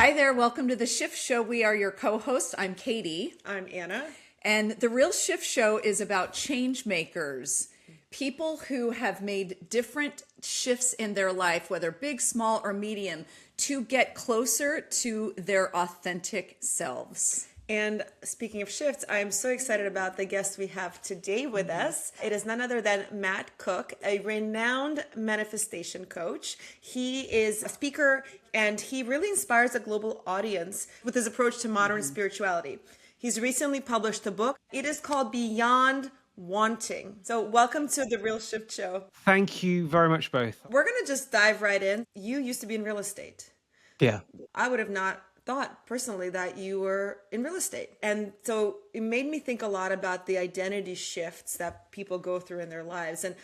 Hi there, welcome to the Shift Show. We are your co-hosts. I'm Katy. I'm Anna. And the Real Shift Show is about change makers, people who have made different shifts in their life, whether big, small, or medium, to get closer to their authentic selves. And speaking of shifts, I am so excited about the guest we have today with us. It is none other than Matt Cooke, a renowned manifestation coach. He is a speaker and he really inspires a global audience with his approach to modern spirituality. He's recently published a book. It is called Beyond Wanting. So welcome to the Real Shift Show. Thank you very much, both. We're going to just dive right in. You used to be in real estate. Yeah. I would have not thought personally that you were in real estate. And so it made me think a lot about the identity shifts that people go through in their lives. And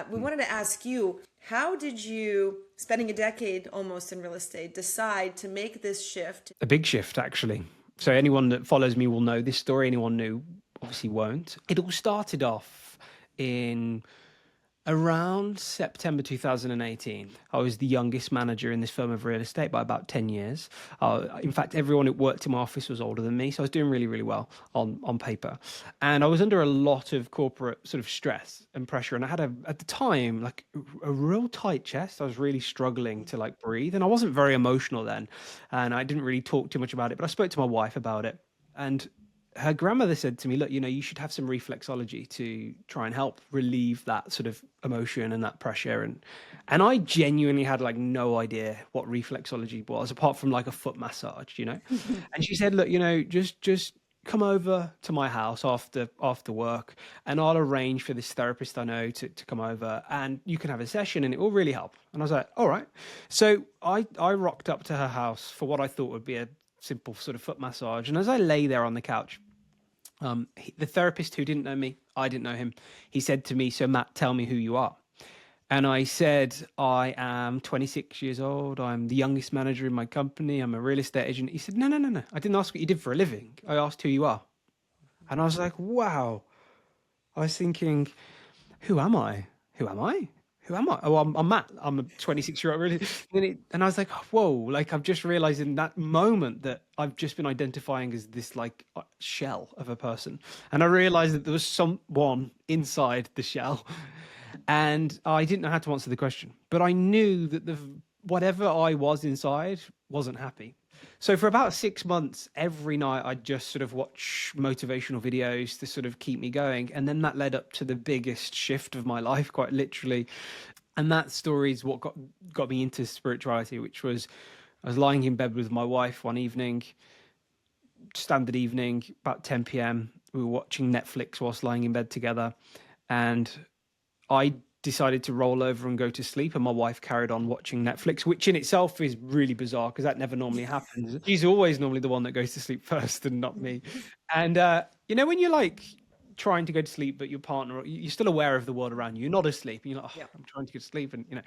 we wanted to ask you, how did you, spending a decade almost in real estate, decide to make this shift? A big shift, actually. So anyone that follows me will know this story. Anyone new obviously won't. It all started off in around September 2018. I was the youngest manager in this firm of real estate by about 10 years. In fact, everyone who worked in my office was older than me, so I was doing really, really well on paper. And I was under a lot of corporate sort of stress and pressure. And I had, at the time, like a real tight chest. I was really struggling to like breathe. And I wasn't very emotional then. And I didn't really talk too much about it, but I spoke to my wife about it. And her grandmother said to me, look, you should have some reflexology to try and help relieve that sort of emotion and that pressure. And I genuinely had like no idea what reflexology was, apart from like a foot massage, And she said, look, just come over to my house after work and I'll arrange for this therapist I know to come over and you can have a session and it will really help. And I was like, all right. So I rocked up to her house for what I thought would be a simple sort of foot massage. And as I lay there on the couch, the therapist, who didn't know me, I didn't know him, he said to me, so Matt, tell me who you are. And I said, I am 26 years old. I'm the youngest manager in my company. I'm a real estate agent. He said, no. I didn't ask what you did for a living. I asked who you are. And I was like, wow. I was thinking, who am I? Who am I? Oh, I'm Matt. I'm a 26-year-old really. And I was like, whoa, like I've just realized in that moment that I've just been identifying as this like shell of a person. And I realized that there was someone inside the shell. And I didn't know how to answer the question, but I knew that whatever I was inside wasn't happy. So for about 6 months, every night I'd just sort of watch motivational videos to sort of keep me going. And then that led up to the biggest shift of my life, quite literally. And that story is what got me into spirituality, which was I was lying in bed with my wife one evening, standard evening, about 10 p.m. We were watching Netflix whilst lying in bed together. And I decided to roll over and go to sleep, and my wife carried on watching Netflix, which in itself is really bizarre because that never normally happens. She's always normally the one that goes to sleep first and not me. And when you're like trying to go to sleep, but your partner, you're still aware of the world around you, you're not asleep, and you're like, I'm trying to go to sleep, and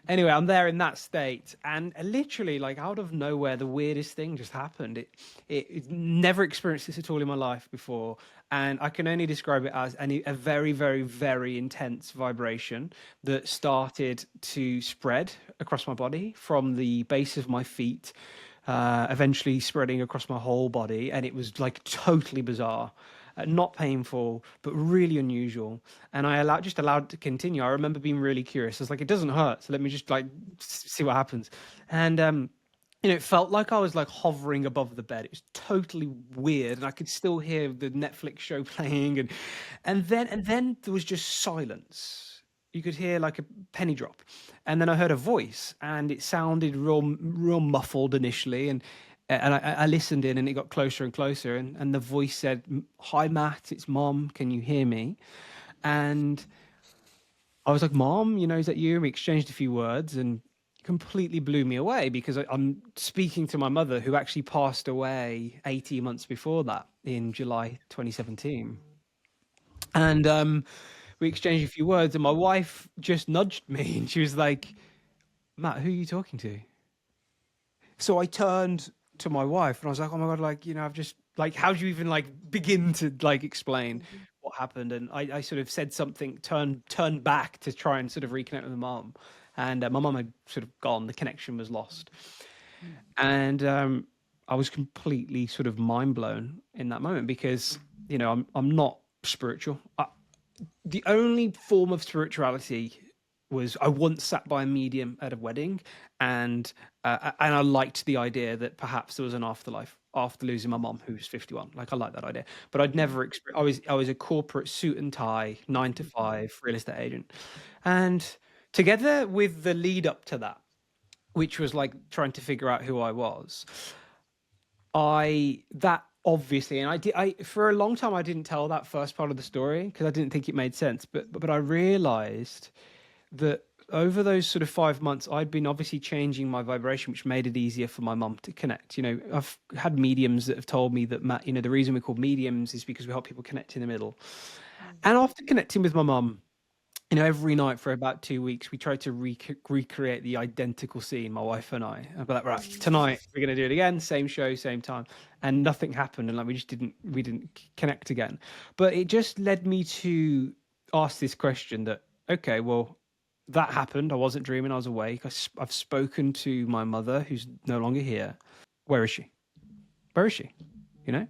anyway, I'm there in that state, and literally like out of nowhere, the weirdest thing just happened. It never experienced this at all in my life before. And I can only describe it as a very, very, very intense vibration that started to spread across my body from the base of my feet, eventually spreading across my whole body. And it was like totally bizarre, not painful, but really unusual. And I just allowed it to continue. I remember being really curious. I was like, it doesn't hurt, so let me just like see what happens. And it felt like I was like hovering above the bed. It was totally weird, and I could still hear the Netflix show playing, and then there was just silence. You could hear like a penny drop, and then I heard a voice, and it sounded real muffled initially, and I listened in, and it got closer and closer, and the voice said, "Hi Matt, it's Mom. Can you hear me?" And I was like, "Mom, is that you?" And we exchanged a few words, and completely blew me away because I'm speaking to my mother, who actually passed away 18 months before that in July 2017. And we exchanged a few words, and my wife just nudged me and she was like, Matt, who are you talking to? So I turned to my wife and I was like, oh my God, like, I've just like, how do you even like begin to like explain what happened? And I sort of said something, turned back to try and sort of reconnect with my mom. And my mum had sort of gone, the connection was lost. And I was completely sort of mind blown in that moment because, I'm not spiritual. The only form of spirituality was I once sat by a medium at a wedding, and I liked the idea that perhaps there was an afterlife after losing my mom, who's 51. Like, I like that idea, but I'd never I was a corporate suit and tie, 9 to 5 real estate agent, and together with the lead up to that, which was like trying to figure out who I was, that obviously, and I for a long time I didn't tell that first part of the story because I didn't think it made sense, but I realized that over those sort of 5 months I'd been obviously changing my vibration, which made it easier for my mum to connect. I've had mediums that have told me that, Matt, the reason we're called mediums is because we help people connect in the middle. And after connecting with my mum, every night for about 2 weeks, we tried to recreate the identical scene, my wife and I. I'd be like, right, tonight we're going to do it again, same show, same time, and nothing happened, and like we didn't connect again. But it just led me to ask this question: that okay, well, that happened. I wasn't dreaming. I was awake. I've spoken to my mother, who's no longer here. Where is she? Where is she? You know,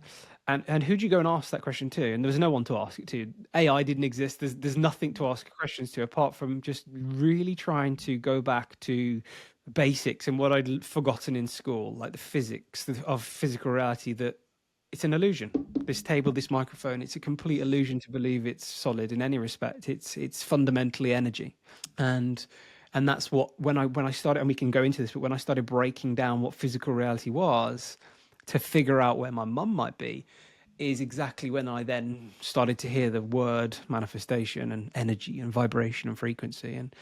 and who'd you go and ask that question to? And there was no one to ask it to. AI didn't exist. There's nothing to ask questions to apart from just really trying to go back to basics and what I'd forgotten in school, like the physics of physical reality. That it's an illusion. This table, this microphone, it's a complete illusion to believe it's solid in any respect. It's fundamentally energy, and that's what when I started, and we can go into this, but when I started breaking down what physical reality was to figure out where my mum might be, is exactly when I then started to hear the word manifestation and energy and vibration and frequency, and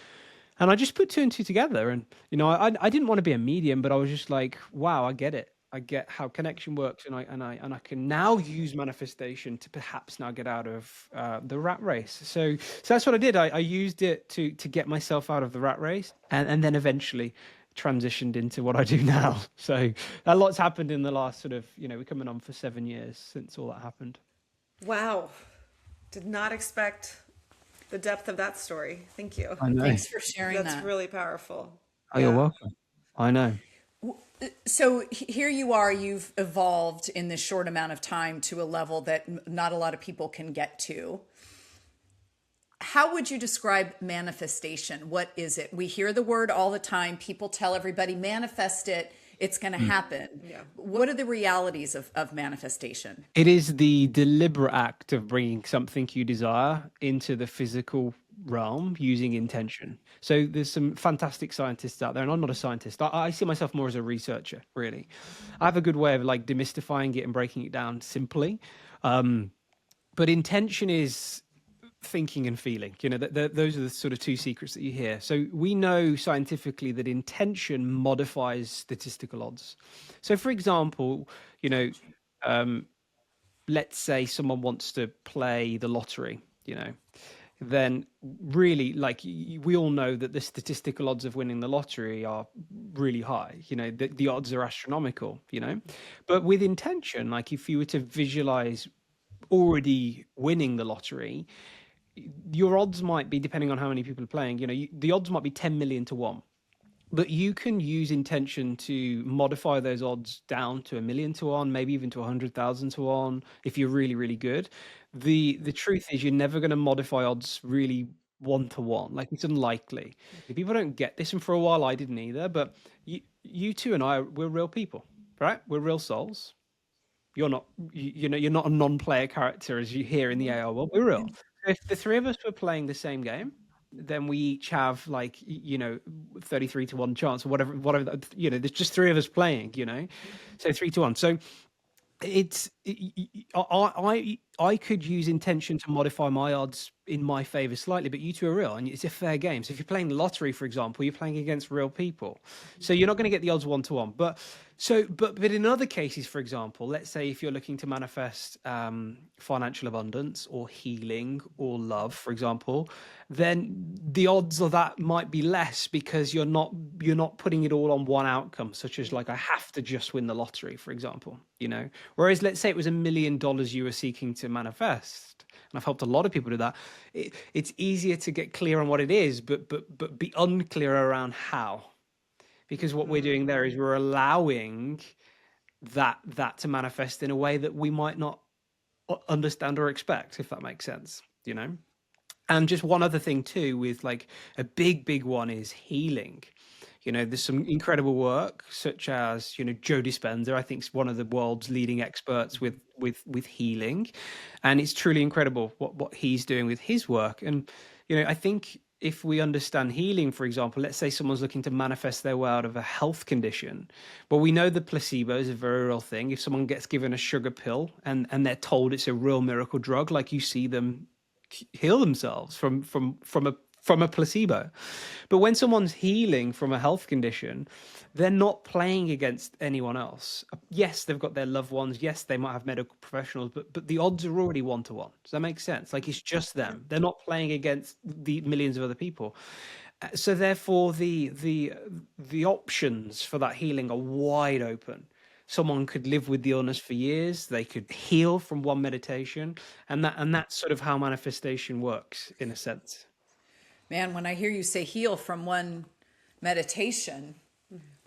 I just put two and two together. And I didn't want to be a medium, but I was just like, wow, I get it. I get how connection works, and I can now use manifestation to perhaps now get out of the rat race. So that's what I did. I used it to get myself out of the rat race, and then eventually transitioned into what I do now. So a lot's happened in the last sort of, we're coming on for 7 years since all that happened. Wow. Did not expect the depth of that story. Thank you. I know. Thanks for sharing That's that. really powerful. Oh, you're welcome. I know. So here you are, you've evolved in this short amount of time to a level that not a lot of people can get to. How would you describe manifestation? What is it? We hear the word all the time. People tell everybody, manifest it, it's going to happen. Yeah. What are the realities of manifestation? It is the deliberate act of bringing something you desire into the physical realm using intention. So there's some fantastic scientists out there, and I'm not a scientist. I see myself more as a researcher, really. I have a good way of like demystifying it and breaking it down simply. But intention is thinking and feeling. Those are the sort of two secrets that you hear. So we know scientifically that intention modifies statistical odds. So for example, let's say someone wants to play the lottery, then really, like, we all know that the statistical odds of winning the lottery are really high. The odds are astronomical, but with intention, like if you were to visualize already winning the lottery, your odds might be, depending on how many people are playing, the odds might be 10 million to 1. But you can use intention to modify those odds down to 1 million to 1, maybe even to 100,000 to 1, if you're really, really good. The truth is, you're never going to modify odds really 1 to 1. Like, it's unlikely. People don't get this, and for a while I didn't either. But you two and I, we're real people, right? We're real souls. You're not, you're not a non-player character as you hear in the AI world. We're real. So if the three of us were playing the same game, then we each have 33 to 1 chance or whatever, there's just three of us playing, so 3 to 1. So I could use intention to modify my odds in my favor slightly, but you two are real, and it's a fair game. So if you're playing the lottery, for example, you're playing against real people, so you're not going to get the odds 1 to 1. But in other cases, for example, let's say if you're looking to manifest financial abundance or healing or love, for example, then the odds of that might be less because you're not putting it all on one outcome, such as like, I have to just win the lottery, for example, whereas let's say it was $1 million you were seeking to manifest, and I've helped a lot of people do that. It's easier to get clear on what it is, but be unclear around how, because what we're doing there is we're allowing that to manifest in a way that we might not understand or expect, if that makes sense, And just one other thing too, with like a big one, is healing. There's some incredible work, such as Joe Dispenza, I think, is one of the world's leading experts with healing, and it's truly incredible what he's doing with his work. And I think if we understand healing, for example, let's say someone's looking to manifest their way out of a health condition, but we know the placebo is a very real thing. If someone gets given a sugar pill and they're told it's a real miracle drug, like, you see them heal themselves from a placebo. But when someone's healing from a health condition, they're not playing against anyone else. Yes, they've got their loved ones. Yes, they might have medical professionals, but the odds are already 1-to-1. Does that make sense? Like, it's just them. They're not playing against the millions of other people. So therefore, the options for that healing are wide open. Someone could live with the illness for years. They could heal from one meditation, and that's sort of how manifestation works, in a sense. Man, when I hear you say heal from one meditation,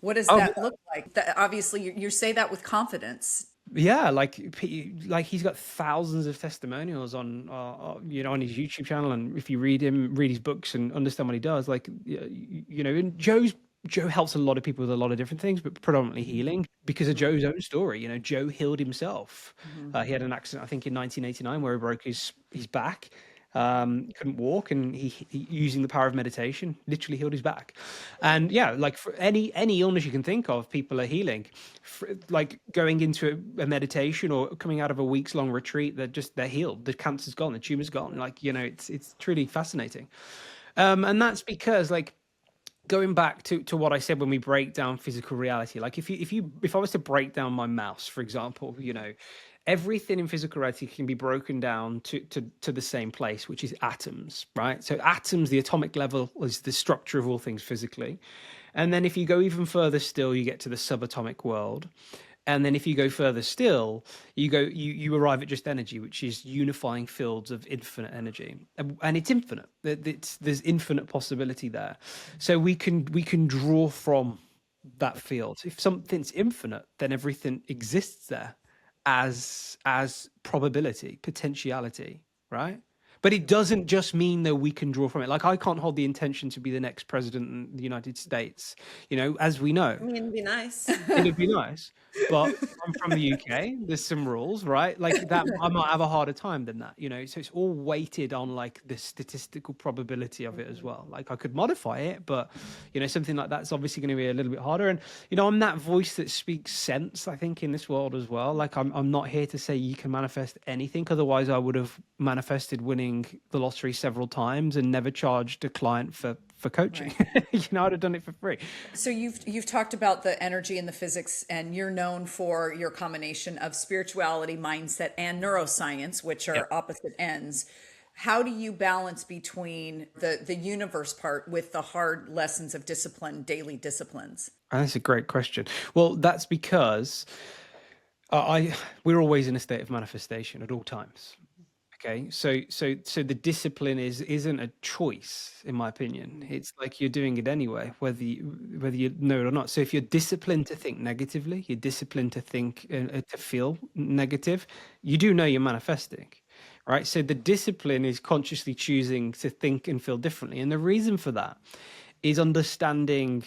what does that look like? Obviously, you say that with confidence. Yeah, like he's got thousands of testimonials on on his YouTube channel, and if you read his books and understand what he does, like and Joe helps a lot of people with a lot of different things, but predominantly healing, because of Joe's own story. Joe healed himself. He had an accident, I think, in 1989, where he broke his back. Couldn't walk, and he using the power of meditation literally healed his back. And yeah, like, for any illness you can think of, people are healing. Like going into a meditation or coming out of a week's long retreat, they're healed. The cancer's gone, the tumor's gone. Like, it's truly fascinating. And that's because, like, going back to what I said when we break down physical reality, like if I was to break down my mouse, for example, everything in physical reality can be broken down to the same place, which is atoms, right? So atoms, the atomic level, is the structure of all things physically. And then if you go even further still, you get to the subatomic world. And then if you go further still, you arrive at just energy, which is unifying fields of infinite energy. And it's infinite. There's infinite possibility there. So we can draw from that field. If something's infinite, then everything exists there as probability, potentiality, right? But it doesn't just mean that we can draw from it. Like, I can't hold the intention to be the next president in the United States, as we know. I mean, it'd be nice. It'd be nice. But I'm from the UK. There's some rules, right? Like that, I might have a harder time than that, So it's all weighted on, like, the statistical probability of it as well. Like, I could modify it, but something like that's obviously going to be a little bit harder. And I'm that voice that speaks sense, I think, in this world as well. Like, I'm not here to say you can manifest anything. Otherwise, I would have manifested winning the lottery several times and never charged a client for coaching. Right. I'd have done it for free. So you've talked about the energy and the physics, and you're known for your combination of spirituality, mindset, and neuroscience, which are opposite ends. How do you balance between the universe part with the hard lessons of discipline, daily disciplines? That's a great question. Well, that's because we're always in a state of manifestation at all times. Okay, so the discipline isn't a choice, in my opinion. It's like you're doing it anyway, whether you know it or not. So if you're disciplined to think negatively, you're disciplined to think to feel negative, you do know you're manifesting, right? So the discipline is consciously choosing to think and feel differently, and the reason for that is understanding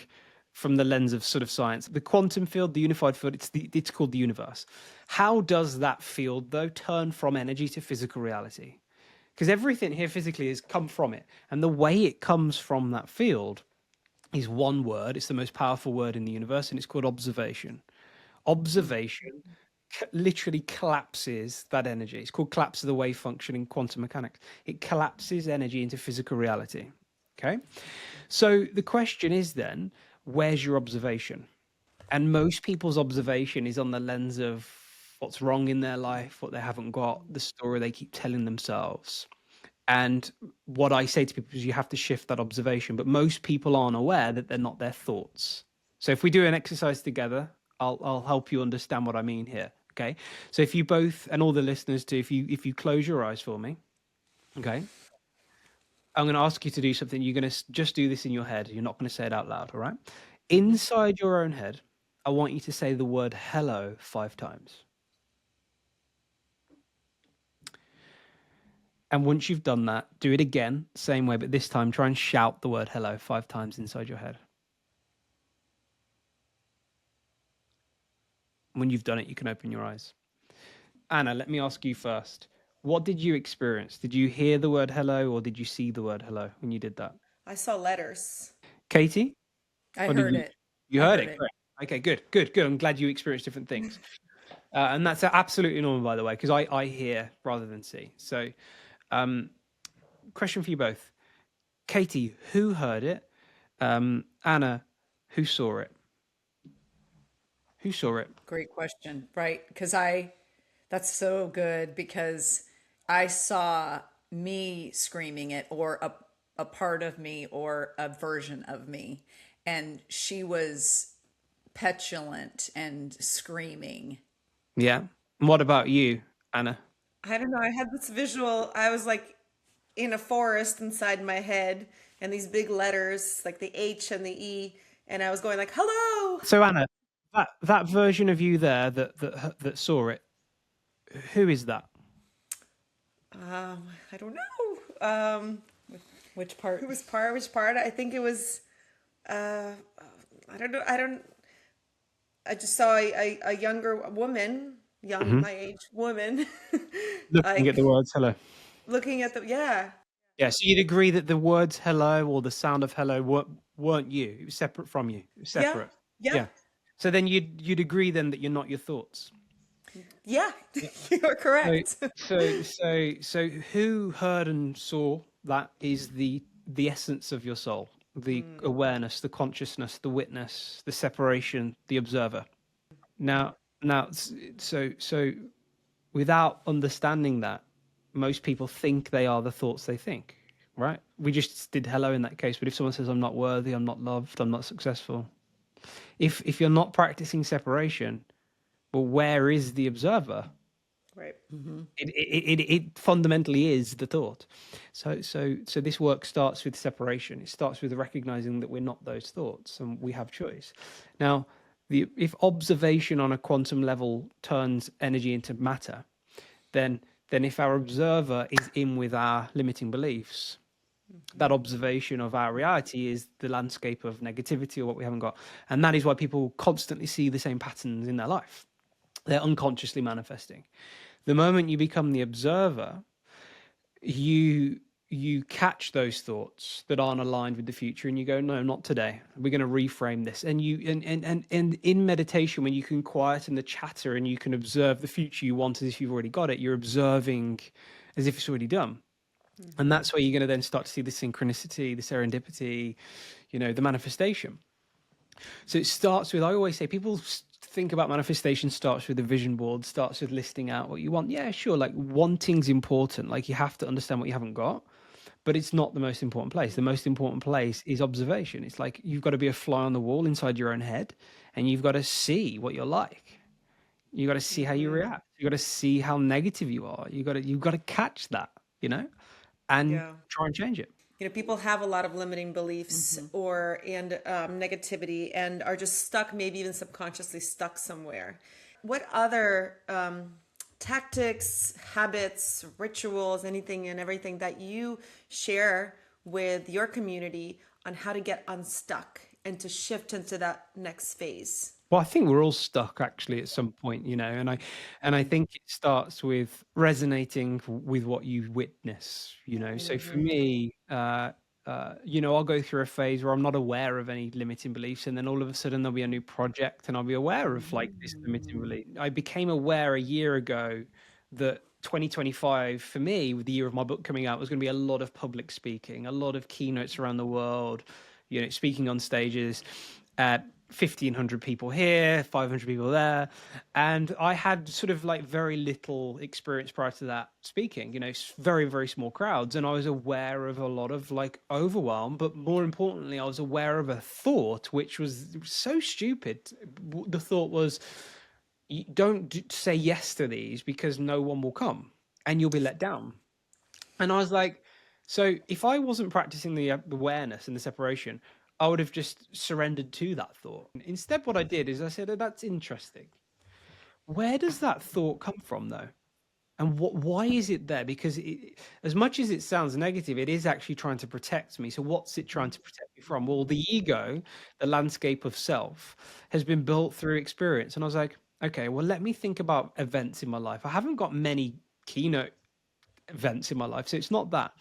from the lens of sort of science, the quantum field, the unified field, it's called the universe. How does that field, though, turn from energy to physical reality? Because everything here physically has come from it. And the way it comes from that field is one word. It's the most powerful word in the universe, and it's called observation. Observation literally collapses that energy. It's called collapse of the wave function in quantum mechanics. It collapses energy into physical reality. Okay? So the question is then, where's your observation? And most people's observation is on the lens of what's wrong in their life, what they haven't got, the story they keep telling themselves. And what I say to people is you have to shift that observation. But most people aren't aware that they're not their thoughts. So if we do an exercise together, I'll help you understand what I mean here. Okay. So if you both, and all the listeners do, if you close your eyes for me, okay, I'm going to ask you to do something. You're going to just do this in your head. You're not going to say it out loud. All right. Inside your own head, I want you to say the word hello 5 times. And once you've done that, do it again, same way, but this time try and shout the word hello 5 times inside your head. When you've done it, you can open your eyes. Anna, let me ask you first. What did you experience? Did you hear the word hello or did you see the word hello when you did that? I saw letters. Katie? I Or did heard you? it. You I heard heard it. it. Great. Okay, good. I'm glad you experienced different things. And that's absolutely normal, by the way, because I hear rather than see. So, question for you both. Katie, who heard it? Anna, who saw it? Who saw it? Great question, right? That's so good because I saw me screaming it, or a part of me or a version of me. And she was petulant and screaming. Yeah. And what about you, Anna? I don't know. I had this visual. I was like in a forest inside my head, and these big letters, like the H and the E, and I was going like, "Hello." So, Anna, that version of you there that saw it, who is that? I don't know. Which part? Who was part? Which part? I think it was. I don't know. I don't. I just saw a younger woman, young my age woman, Looking at like the words hello. looking at the yeah. Yeah, so you'd agree that the words hello or the sound of hello weren't you. It was separate from you. It was Yeah, separate. yeah, Yeah. So then you'd agree then that you're not your thoughts. yeah. Yeah. You're So correct. so who heard and saw that is the essence of your soul, the awareness, the consciousness, the witness, the separation, the observer. Now, without understanding that, most people think they are the thoughts they think, right? We just did hello in that case, but if someone says I'm not worthy, I'm not loved, I'm not successful, if you're not practicing separation, well, where is the observer? Right. It fundamentally is the thought. So this work starts with separation. It starts with recognizing that we're not those thoughts and we have choice. Now, if observation on a quantum level turns energy into matter, then if our observer is in with our limiting beliefs, that observation of our reality is the landscape of negativity or what we haven't got. And that is why people constantly see the same patterns in their life. They're unconsciously manifesting. The moment you become the observer, you catch those thoughts that aren't aligned with the future and you go, no, not today, we're going to reframe this. And in meditation, when you can quieten the chatter and you can observe the future you want as if you've already got it, you're observing as if it's already done. And that's where you're going to then start to see the synchronicity, the serendipity, the manifestation. So it starts with, I always say, people think about manifestation starts with a vision board, starts with listing out what you want. Yeah, sure. Like wanting's important. Like you have to understand what you haven't got, but it's not the most important place. The most important place is observation. It's like you've got to be a fly on the wall inside your own head and you've got to see what you're like. You got to see how you react. You got to see how negative you are. You've got to catch that, and Yeah. try and change it. People have a lot of limiting beliefs and negativity, and are just stuck, maybe even subconsciously stuck somewhere. What other tactics, habits, rituals, anything and everything that you share with your community on how to get unstuck and to shift into that next phase? Well, I think we're all stuck actually at some point, and I think it starts with resonating with what you witness, So for me, I'll go through a phase where I'm not aware of any limiting beliefs, and then all of a sudden there'll be a new project, and I'll be aware of like this limiting belief. I became aware a year ago that 2025 for me, with the year of my book coming out, was going to be a lot of public speaking, a lot of keynotes around the world, speaking on stages at 1,500 people here, 500 people there. And I had sort of like very little experience prior to that speaking, very, very small crowds. And I was aware of a lot of like overwhelm, but more importantly, I was aware of a thought, which was so stupid. The thought was, don't say yes to these because no one will come and you'll be let down. And I was like, so if I wasn't practicing the awareness and the separation, I would have just surrendered to that thought. Instead, what I did is I said, oh, that's interesting. Where does that thought come from, though? And why is it there? Because as much as it sounds negative, it is actually trying to protect me. So what's it trying to protect me from? Well, the ego, the landscape of self, has been built through experience. And I was like, okay, well, let me think about events in my life. I haven't got many keynote events in my life, so it's not that.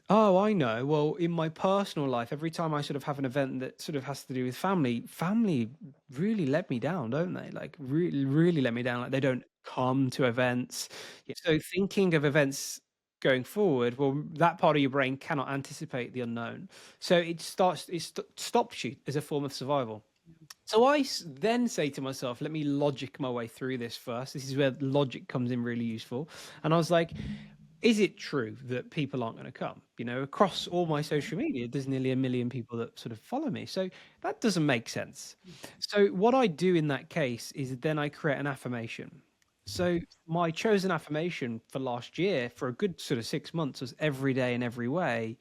Oh, I know. Well, in my personal life, every time I sort of have an event that sort of has to do with family really let me down, don't they? Like really, really let me down. Like they don't come to events. Yeah, so thinking of events going forward, well, that part of your brain cannot anticipate the unknown. So stops you as a form of survival. So then say to myself, let me logic my way through this first. This is where logic comes in really useful. And I was like, is it true that people aren't going to come? You know, across all my social media, there's nearly 1 million people that sort of follow me. So that doesn't make sense. So what I do in that case is then I create an affirmation. So my chosen affirmation for last year for a good sort of 6 months was every day in every way,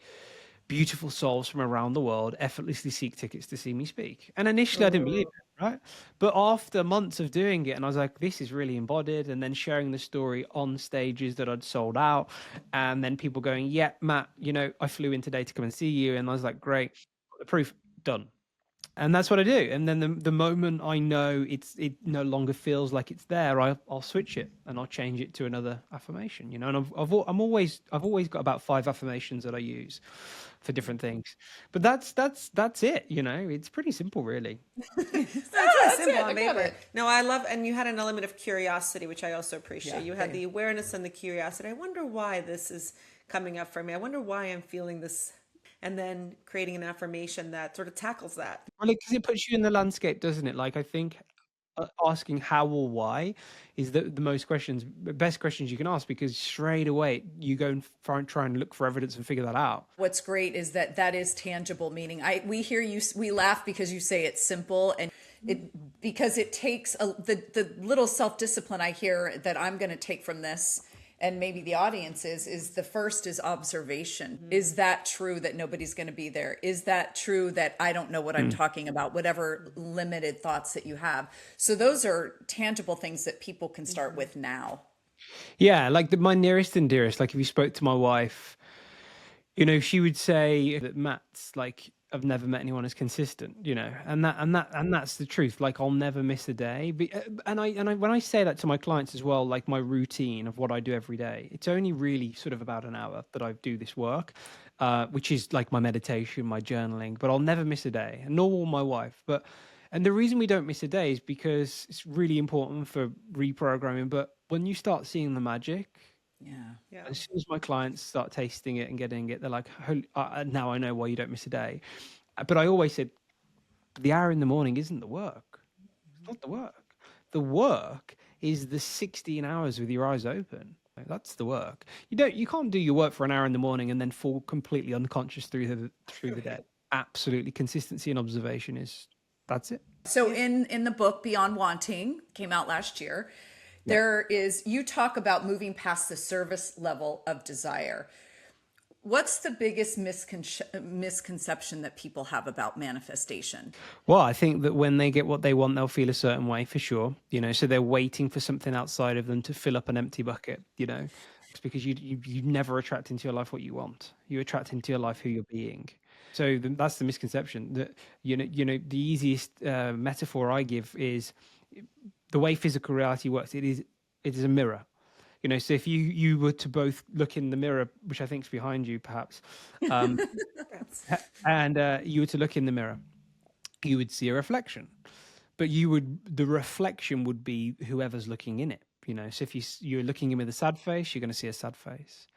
beautiful souls from around the world effortlessly seek tickets to see me speak. And initially I didn't believe it, right? But after months of doing it, and I was like, this is really embodied, and then sharing the story on stages that I'd sold out, and then people going, yeah, Matt, you know, I flew in today to come and see you. And I was like, great, the proof, done. And that's what I do. And then the moment I know it no longer feels like it's there, I'll switch it and I'll change it to another affirmation. You know, and I've always got about 5 affirmations that I use for different things. But that's it. You know, it's pretty simple, really. That's really simple it. on I got paper. it. No, I love, and you had an element of curiosity, which I also appreciate. Yeah, You had same. the awareness and the curiosity. I wonder why this is coming up for me. I wonder why I'm feeling this. And then creating an affirmation that sort of tackles that. Well, because it puts you in the landscape, doesn't it? Like I think asking how or why is the best questions you can ask, because straight away you go and try and look for evidence and figure that out. What's great is that is tangible, meaning we hear you, we laugh because you say it's simple, and because it takes the little self-discipline I hear that I'm going to take from this, and maybe the audience is the first is observation. Mm-hmm. Is that true that nobody's going to be there? Is that true that I don't know what I'm talking about? Whatever limited thoughts that you have. So those are tangible things that people can start with now. Yeah, like my nearest and dearest, like if you spoke to my wife, you know, she would say that Matt's like, I've never met anyone as consistent, you know, and that's the truth. Like I'll never miss a day. And I when I say that to my clients as well, like my routine of what I do every day, it's only really sort of about an hour that I do this work, which is like my meditation, my journaling. But I'll never miss a day, and nor will my wife. And the reason we don't miss a day is because it's really important for reprogramming. But when you start seeing the magic. Yeah. As soon as my clients start tasting it and getting it, they're like, now I know why you don't miss a day. But I always said, the hour in the morning isn't the work. It's not the work. The work is the 16 hours with your eyes open. That's the work. You can't do your work for an hour in the morning and then fall completely unconscious through the day. Absolutely. Consistency and observation that's it. So in the book Beyond Wanting, came out last year, you talk about moving past the service level of desire. What's the biggest misconception that people have about manifestation? Well, I think that when they get what they want, they'll feel a certain way for sure. You know, so they're waiting for something outside of them to fill up an empty bucket, you know. It's because you never attract into your life what you want. You attract into your life who you're being. So that's the misconception. That you know the easiest metaphor I give is the way physical reality works. It is a mirror. You know, so if you were to both look in the mirror, which I think is behind you, perhaps, and you were to look in the mirror, you would see a reflection, but the reflection would be whoever's looking in it. You know, so if you're looking in with a sad face, you're going to see a sad face.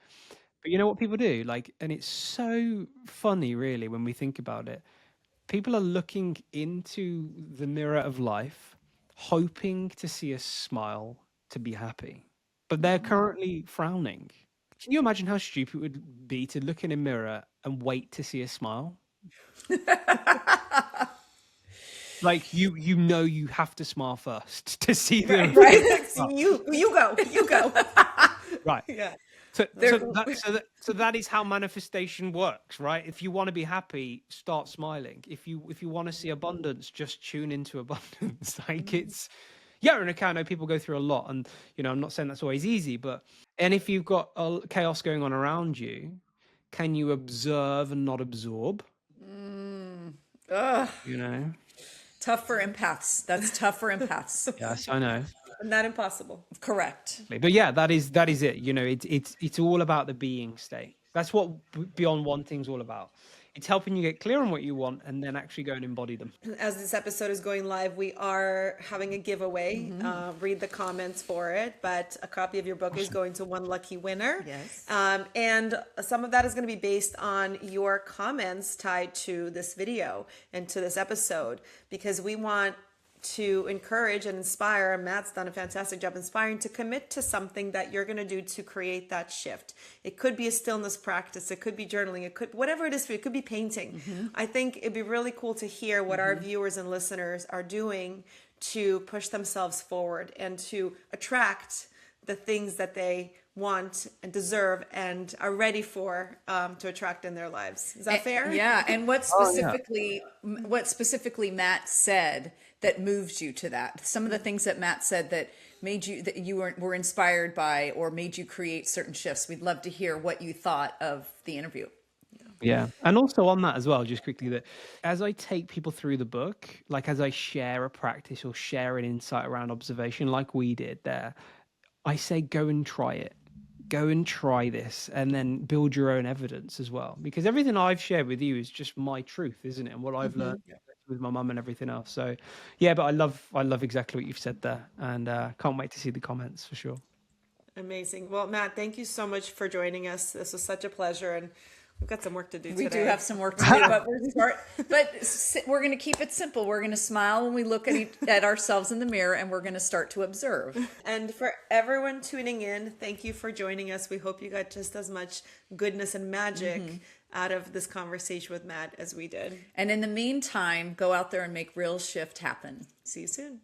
But you know what people do, like, and it's so funny, really, when we think about it. People are looking into the mirror of life, hoping to see a smile, to be happy. But they're currently frowning. Can you imagine how stupid it would be to look in a mirror and wait to see a smile? Like you know you have to smile first to see the Right. You go. right. Yeah. So that is how manifestation works, right? If you want to be happy, start smiling. If you want to see abundance, just tune into abundance. Like it's yeah, and okay, I know people go through a lot, and I'm not saying that's always easy, and if you've got chaos going on around you, can you observe and not absorb? Ugh. Tough for empaths. That's tough for empaths. Yes, I know. Not impossible. Correct. But yeah, that is it. It's all about the being state. That's what Beyond Wanting's all about. It's helping you get clear on what you want and then actually go and embody them. As this episode is going live, we are having a giveaway. Read the comments for it, but a copy of your book is going to one lucky winner. Yes. And some of that is going to be based on your comments tied to this video and to this episode, because we want to encourage and inspire. Matt's done a fantastic job inspiring to commit to something that you're going to do to create that shift. It could be a stillness practice. It could be journaling. It could, whatever it is for you, it could be painting. I think it'd be really cool to hear what our viewers and listeners are doing to push themselves forward and to attract the things that they want and deserve and are ready for to attract in their lives. Is that fair? Yeah. And what specifically Matt said that moved you to that? Some of the things that Matt said that made you, that you were inspired by or made you create certain shifts. We'd love to hear what you thought of the interview. Yeah. And also on that as well, just quickly, that as I take people through the book, like as I share a practice or share an insight around observation, like we did there, I say, go and try it. Go and try this and then build your own evidence as well. Because everything I've shared with you is just my truth, isn't it? And what I've learned with my mum and everything else. So yeah, but I love exactly what you've said there, and can't wait to see the comments for sure. Amazing. Well, Matt, thank you so much for joining us. This was such a pleasure, and we've got some work to do today. We do have some work to do, but we're going to keep it simple. We're going to smile when we look at ourselves in the mirror, and we're going to start to observe. And for everyone tuning in, thank you for joining us. We hope you got just as much goodness and magic out of this conversation with Matt as we did. And in the meantime, go out there and make real shift happen. See you soon.